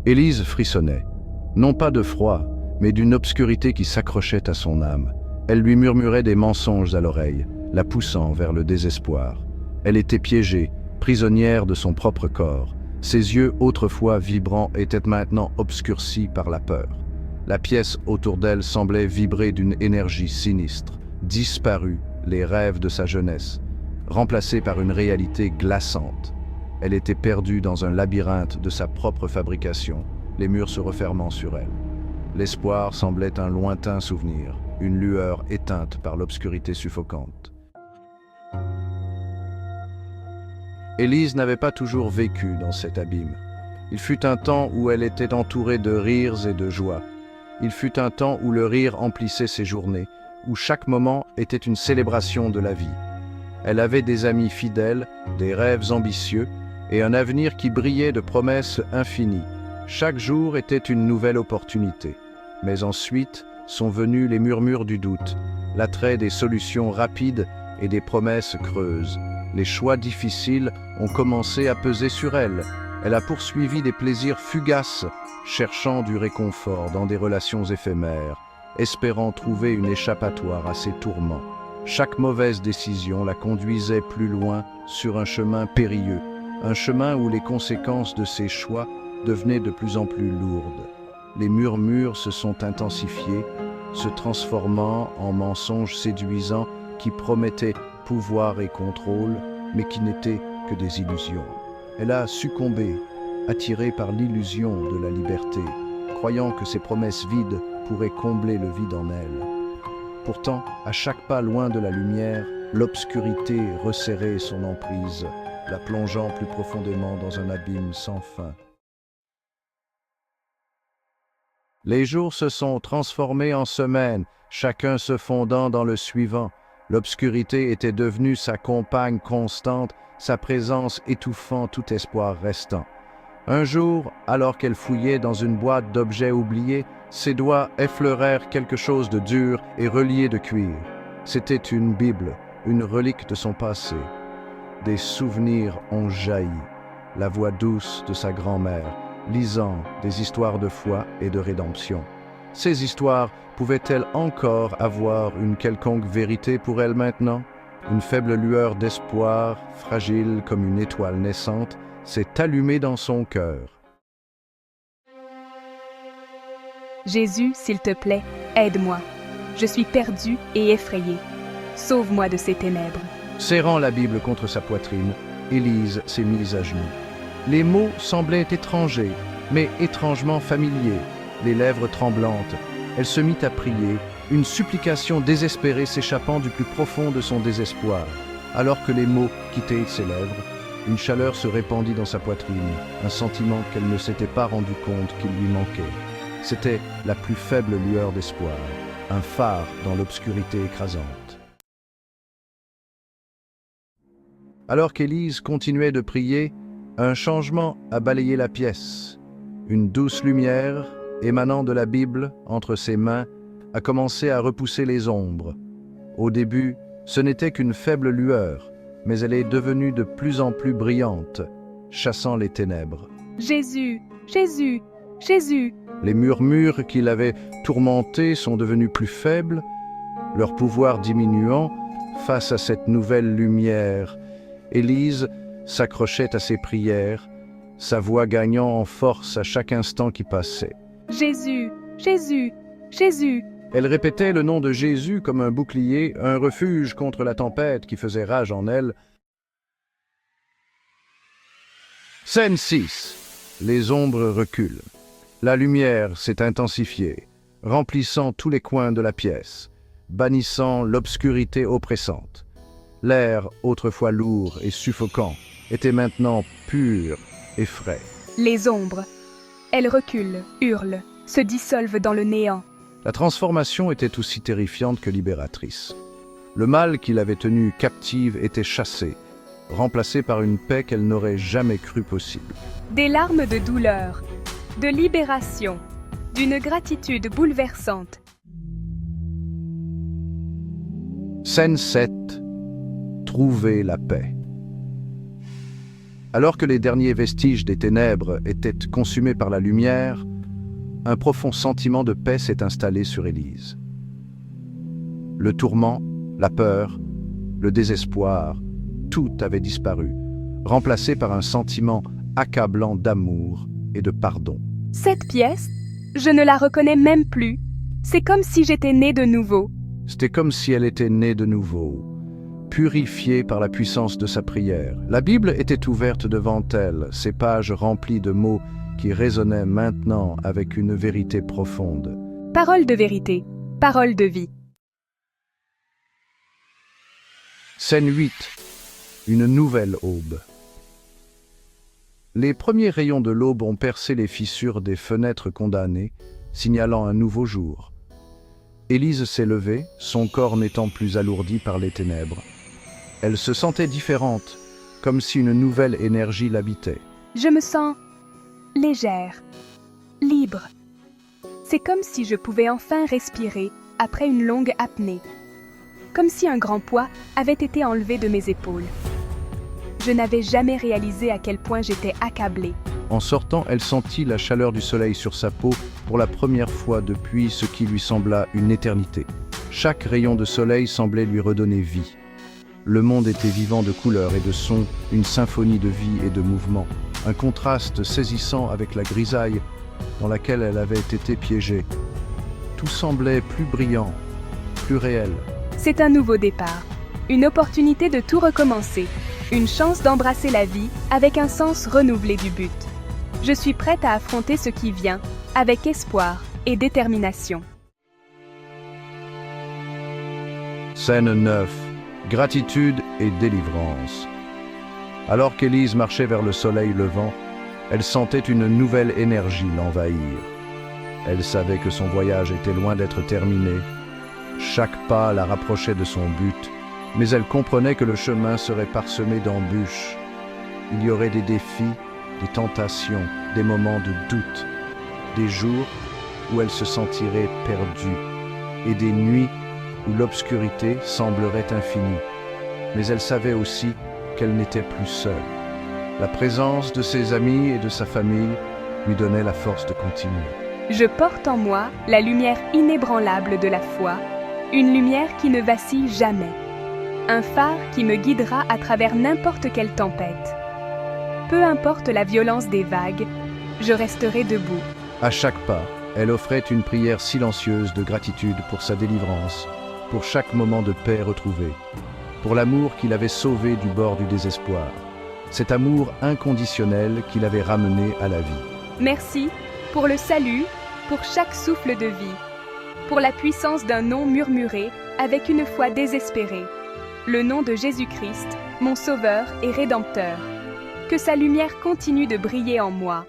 Élise frissonnait, non pas de froid, mais d'une obscurité qui s'accrochait à son âme. Elle lui murmurait des mensonges à l'oreille, la poussant vers le désespoir. Elle était piégée, prisonnière de son propre corps. Ses yeux, autrefois vibrants, étaient maintenant obscurcis par la peur. La pièce autour d'elle semblait vibrer d'une énergie sinistre. Disparus les rêves de sa jeunesse, remplacés par une réalité glaçante. Elle était perdue dans un labyrinthe de sa propre fabrication, les murs se refermant sur elle. L'espoir semblait un lointain souvenir, une lueur éteinte par l'obscurité suffocante. Élise n'avait pas toujours vécu dans cet abîme. Il fut un temps où elle était entourée de rires et de joie. Il fut un temps où le rire emplissait ses journées, où chaque moment était une célébration de la vie. Elle avait des amis fidèles, des rêves ambitieux et un avenir qui brillait de promesses infinies. Chaque jour était une nouvelle opportunité. Mais ensuite sont venus les murmures du doute, l'attrait des solutions rapides et des promesses creuses. Les choix difficiles ont commencé à peser sur elle. Elle a poursuivi des plaisirs fugaces, cherchant du réconfort dans des relations éphémères, espérant trouver une échappatoire à ses tourments. Chaque mauvaise décision la conduisait plus loin sur un chemin périlleux, un chemin où les conséquences de ses choix devenaient de plus en plus lourdes. Les murmures se sont intensifiés, se transformant en mensonges séduisants qui promettaient pouvoir et contrôle, mais qui n'étaient que des illusions. Elle a succombé, attirée par l'illusion de la liberté, croyant que ses promesses vides pourraient combler le vide en elle. Pourtant, à chaque pas loin de la lumière, l'obscurité resserrait son emprise, la plongeant plus profondément dans un abîme sans fin. Les jours se sont transformés en semaines, chacun se fondant dans le suivant. L'obscurité était devenue sa compagne constante, sa présence étouffant tout espoir restant. Un jour, alors qu'elle fouillait dans une boîte d'objets oubliés, ses doigts effleurèrent quelque chose de dur et relié de cuir. C'était une Bible, une relique de son passé. Des souvenirs ont jailli, la voix douce de sa grand-mère, lisant des histoires de foi et de rédemption. Ces histoires pouvaient-elles encore avoir une quelconque vérité pour elle maintenant? Une faible lueur d'espoir, fragile comme une étoile naissante, s'est allumée dans son cœur. Jésus, s'il te plaît, aide-moi. Je suis perdue et effrayée. Sauve-moi de ces ténèbres. Serrant la Bible contre sa poitrine, Élise s'est mise à genoux. Les mots semblaient étrangers, mais étrangement familiers. Les lèvres tremblantes, elle se mit à prier, une supplication désespérée s'échappant du plus profond de son désespoir. Alors que les mots quittaient ses lèvres, une chaleur se répandit dans sa poitrine, un sentiment qu'elle ne s'était pas rendu compte qu'il lui manquait. C'était la plus faible lueur d'espoir, un phare dans l'obscurité écrasante. Alors qu'Élise continuait de prier, un changement a balayé la pièce. Une douce lumière, émanant de la Bible entre ses mains, a commencé à repousser les ombres. Au début, ce n'était qu'une faible lueur, mais elle est devenue de plus en plus brillante, chassant les ténèbres. Jésus, Jésus, Jésus. Les murmures qui l'avaient tourmenté sont devenus plus faibles, leur pouvoir diminuant face à cette nouvelle lumière. Élise s'accrochait à ses prières, sa voix gagnant en force à chaque instant qui passait. Jésus, Jésus, Jésus. Elle répétait le nom de Jésus comme un bouclier, un refuge contre la tempête qui faisait rage en elle. Scène 6. Les ombres reculent. La lumière s'est intensifiée, remplissant tous les coins de la pièce, bannissant l'obscurité oppressante. L'air, autrefois lourd et suffocant, était maintenant pur et frais. Les ombres. Elles reculent, hurlent, se dissolvent dans le néant. La transformation était aussi terrifiante que libératrice. Le mal qui l'avait tenue captive était chassé, remplacé par une paix qu'elle n'aurait jamais cru possible. Des larmes de douleur, de libération, d'une gratitude bouleversante. Scène 7. Trouver la paix. Alors que les derniers vestiges des ténèbres étaient consumés par la lumière, un profond sentiment de paix s'est installé sur Élise. Le tourment, la peur, le désespoir, tout avait disparu, remplacé par un sentiment accablant d'amour et de pardon. Cette pièce, je ne la reconnais même plus. C'est comme si j'étais née de nouveau. C'était comme si elle était née de nouveau, purifiée par la puissance de sa prière. La Bible était ouverte devant elle, ses pages remplies de mots qui résonnaient maintenant avec une vérité profonde. Parole de vérité, parole de vie. Scène 8. Une nouvelle aube. Les premiers rayons de l'aube ont percé les fissures des fenêtres condamnées, signalant un nouveau jour. Élise s'est levée, son corps n'étant plus alourdi par les ténèbres. Elle se sentait différente, comme si une nouvelle énergie l'habitait. Je me sens légère, libre. C'est comme si je pouvais enfin respirer après une longue apnée. Comme si un grand poids avait été enlevé de mes épaules. Je n'avais jamais réalisé à quel point j'étais accablée. En sortant, elle sentit la chaleur du soleil sur sa peau pour la première fois depuis ce qui lui sembla une éternité. Chaque rayon de soleil semblait lui redonner vie. Le monde était vivant de couleurs et de sons, une symphonie de vie et de mouvement. Un contraste saisissant avec la grisaille dans laquelle elle avait été piégée. Tout semblait plus brillant, plus réel. C'est un nouveau départ, une opportunité de tout recommencer, une chance d'embrasser la vie avec un sens renouvelé du but. Je suis prête à affronter ce qui vient, avec espoir et détermination. Scène 9. Gratitude et délivrance. Alors qu'Élise marchait vers le soleil levant, elle sentait une nouvelle énergie l'envahir. Elle savait que son voyage était loin d'être terminé. Chaque pas la rapprochait de son but, mais elle comprenait que le chemin serait parsemé d'embûches. Il y aurait des défis, des tentations, des moments de doute, des jours où elle se sentirait perdue, et des nuits où l'obscurité semblerait infinie. Mais elle savait aussi qu'elle n'était plus seule. La présence de ses amis et de sa famille lui donnait la force de continuer. Je porte en moi la lumière inébranlable de la foi, une lumière qui ne vacille jamais, un phare qui me guidera à travers n'importe quelle tempête. Peu importe la violence des vagues, je resterai debout. À chaque pas, elle offrait une prière silencieuse de gratitude pour sa délivrance, pour chaque moment de paix retrouvé, pour l'amour qui l'avait sauvée du bord du désespoir, cet amour inconditionnel qui l'avait ramenée à la vie. Merci pour le salut, pour chaque souffle de vie, pour la puissance d'un nom murmuré avec une foi désespérée, le nom de Jésus-Christ, mon Sauveur et Rédempteur. Que sa lumière continue de briller en moi.